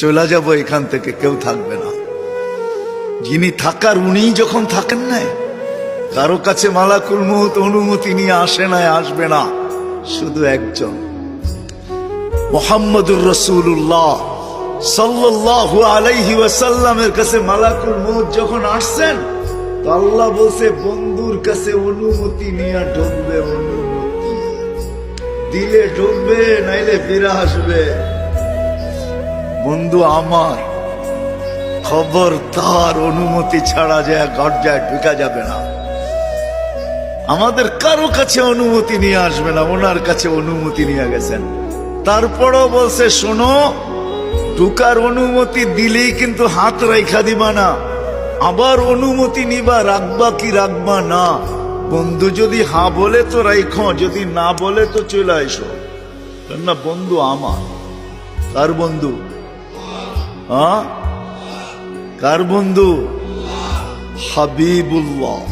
চলে যাব এখান থেকে, কেউ থাকবে না। যিনি থাকার উনিই যখন থাকেন নাই, কারো কাছে মালাকুল মউত অনুমতি নিয়ে আসে নাই, আসবে না। শুধু একজন মুহাম্মদুর রাসূলুল্লাহ সাল্লাল্লাহু আলাইহি ওয়াসাল্লামের কাছে মালাকুল মউত যখন আসছেন, তো আল্লাহ বলছে বন্ধুর কাছে অনুমতি নিয়ে ঢুকবে। অনুমতি দিলে ঢুকবে, নাইলে ফিরে আসবে। বন্ধু আমার, খবরদার অনুমতি ছাড়া যায় গর্জায় ঢুকা যাবে না। আমাদের কারো কাছে অনুমতি নিয়ে আসবে না, ওনার কাছে অনুমতি নিয়ে গেছেন। তারপরও বলছে শোনো, ঢুকার অনুমতি দিলেই কিন্তু হাত রাইখা দিবা না, আবার অনুমতি নিবা, রাখবা কি রাখবা না। বন্ধু যদি হ্যাঁ বলে তো রাইখো, যদি না বলে তো চলে এসো। না বন্ধু আমার। কার বন্ধু? কার বন্ধু? হাবিবুল্লাহ।